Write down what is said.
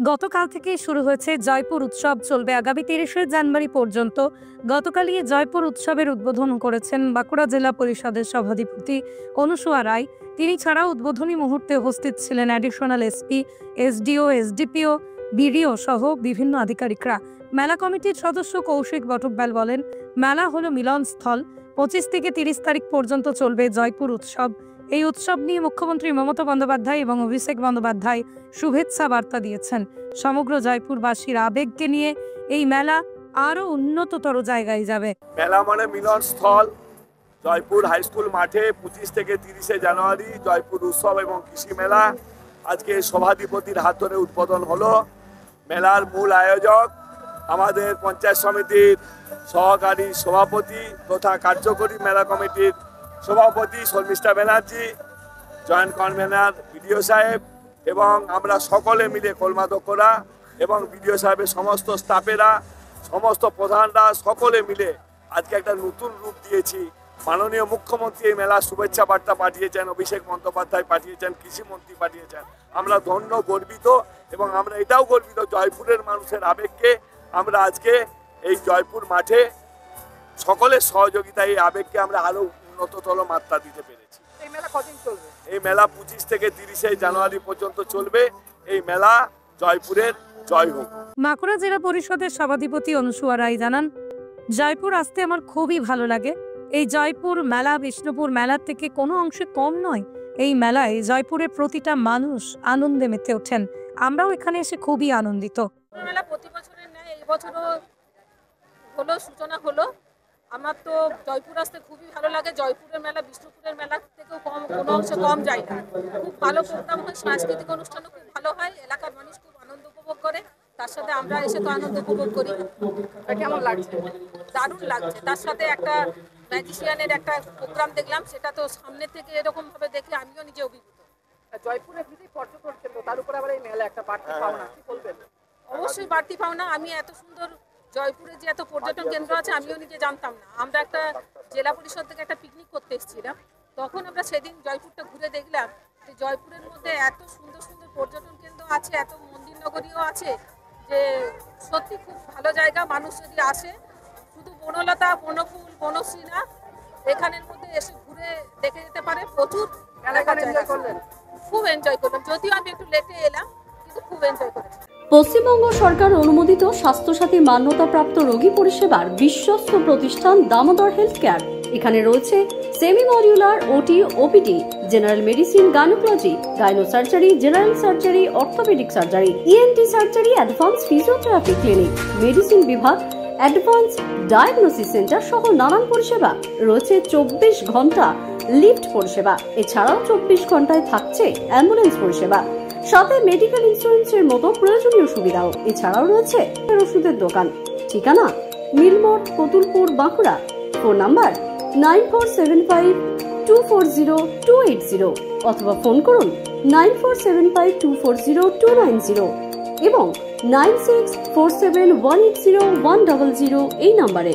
গতকাল থেকেই শুরু হয়েছে জয়পুর উৎসব, চলবে আগামী ৩০শে জানুয়ারি পর্যন্ত। গতকালই এই জয়পুর উৎসবের উদ্বোধন করেছেন বাঁকুড়া জেলা পরিষদের সভাধিপতি অনুসুয়া রায়। তিনি ছাড়াও উদ্বোধনী মুহূর্তে উপস্থিত ছিলেন additional SP, SDO, SDPO, BDO সহ বিভিন্ন আধিকারিকরা। মেলা কমিটির সদস্য কৌশিক বটব্যাল বলেন, মেলা হলো মিলনস্থল। ২৫ থেকে ৩০ তারিখ পর্যন্ত চলবে জয়পুর উৎসব। এই উৎসব নিয়ে মুখ্যমন্ত্রী মমতা বন্দ্যোপাধ্যায় এবং অভিষেক বন্দ্যোপাধ্যায় শুভেচ্ছা বার্তা দিয়েছেন। সমগ্র জয়পুরবাসীর আবেগকে নিয়ে এই মেলা আরো উন্নততর জায়গায় যাবে। মেলা মানে মিলনস্থল। জয়পুর হাই স্কুল মাঠে ২৫ থেকে ৩০শে জানুয়ারি জয়পুর উৎসব এবং কৃষি মেলা আজকে সভাধিপতির হাত ধরে উদ্বোধন হলো। মেলার মূল আয়োজক আমাদের পঞ্চায়েত সমিতির সহকারী সভাপতি তথা কার্যকরী মেলা কমিটির সভাপতি Sharmistha Banerjee, joint convener BDO সাহেব এবং আমরা সকলে মিলে কলমাধ্যক্ষরা এবং বিডিও সাহেবের সমস্ত স্টাফেরা, সমস্ত প্রধানরা সকলে মিলে আজকে একটা নতুন রূপ দিয়েছি। মাননীয় মুখ্যমন্ত্রী এই মেলার শুভেচ্ছা বার্তা পাঠিয়েছেন, অভিষেক বন্দ্যোপাধ্যায় পাঠিয়েছেন, কৃষিমন্ত্রী পাঠিয়েছেন। আমরা ধন্য, গর্বিত এবং আমরা এটাও গর্বিত জয়পুরের মানুষের আবেগকে আমরা আজকে এই জয়পুর মাঠে সকলের সহযোগিতায় এই আবেগকে আমরা আরো উন্নততর মাত্রা দিতে পেরেছি। এই মেলা কদিন চলবে? এই মেলা ২৫ থেকে ৩০শে জানুয়ারি পর্যন্ত চলবে। এই মেলা জয়পুরের জয় হোক। বাঁকুড়া জেলা পরিষদের সভাধিপতি অনুসুয়া রায় জানান, জয়পুর আসতে আমার খুবই ভালো লাগে। এই জয়পুর মেলা বিষ্ণুপুর মেলার থেকে কোনো অংশে কম নয়। এই মেলায় জয়পুরের প্রতিটা মানুষ আনন্দে মেতে ওঠেন। আমরাও এখানে এসে খুবই আনন্দিত। মেলা প্রতি বছরের ন্যায় এই বছরও হলো, সূচনা হলো। আমার তো জয়পুর আসতে খুবই ভালো লাগে। জয়পুরের মেলা বিষ্ণুপুরের মেলা থেকেও কোনো অংশে কম যায় না। খুব ভালো প্রোগ্রাম হয়, সাংস্কৃতিক অনুষ্ঠানও খুব ভালো হয়, এলাকার মানুষ খুব আনন্দ উপভোগ করে। তার সাথে আমরা এসে তো আনন্দ উপভোগ করি। কেমন লাগছে? দারুণ লাগছে। তার সাথে একটা ম্যাজিশিয়ানের একটা প্রোগ্রাম দেখলাম, সেটা তো সামনে থেকে এরকম ভাবে দেখে আমিও নিজে অভিভূত। জয়পুরে যদি পর্যটন কেন্দ্র, তার উপর আবার এই মেলা একটা বাড়তি পাওনা, কি বলবেন? অবশ্যই বাড়তি পাওনা। আমি এত সুন্দর জয়পুরে যে এত পর্যটন কেন্দ্র আছে আমিও নিজে জানতাম না। আমরা একটা জেলা পরিষদ থেকে একটা পিকনিক করতে এসেছিলাম, তখন আমরা সেদিন জয়পুরটা ঘুরে দেখলাম যে জয়পুরের মধ্যে এত সুন্দর সুন্দর পর্যটন কেন্দ্র আছে, এত মন্দির নগরীও আছে, যে সত্যি খুব ভালো জায়গা। মানুষ যদি আসে, শুধু বনলতা, বনফুল, বনশ্রী না, এখানের মধ্যে এসে ঘুরে দেখে যেতে পারে। প্রচুর খুব এনজয় করলাম, যদিও আমি একটু লেটে এলাম, কিন্তু খুব এনজয় করেছি। পশ্চিমবঙ্গ সরকার অনুমোদিত স্বাস্থ্যসাথী মান্যতাপ্রাপ্ত রোগী পরিষেবার বিশ্বস্ত প্রতিষ্ঠান দামোদর হেলথ কেয়ার। এখানে রয়েছে semi modular OT, OPD, general medicine, gynaecology, gynae surgery, general surgery, orthopaedic surgery, ENT surgery, advance physiotherapy clinic, medicine বিভাগ, অ্যাডভান্স ডায়াগনোসিস সেন্টার সহ নানান পরিষেবা রয়েছে। ২৪ ঘন্টা লিফট পরিষেবা, এছাড়াও ২৪ ঘন্টায় থাকছে অ্যাম্বুলেন্স পরিষেবা, সাথে মেডিকেল ইন্স্যুরেন্সের মতো প্রয়োজনীয় সুবিধাও। এছাড়াও রয়েছে ওষুধের দোকান। ঠিকানা মিলমোড়, কতুলপুর, বাঁকুড়া। ফোন নাম্বার 9475240280 অথবা ফোন করুন 9475240290 এবং 9647180100 এই নাম্বারে।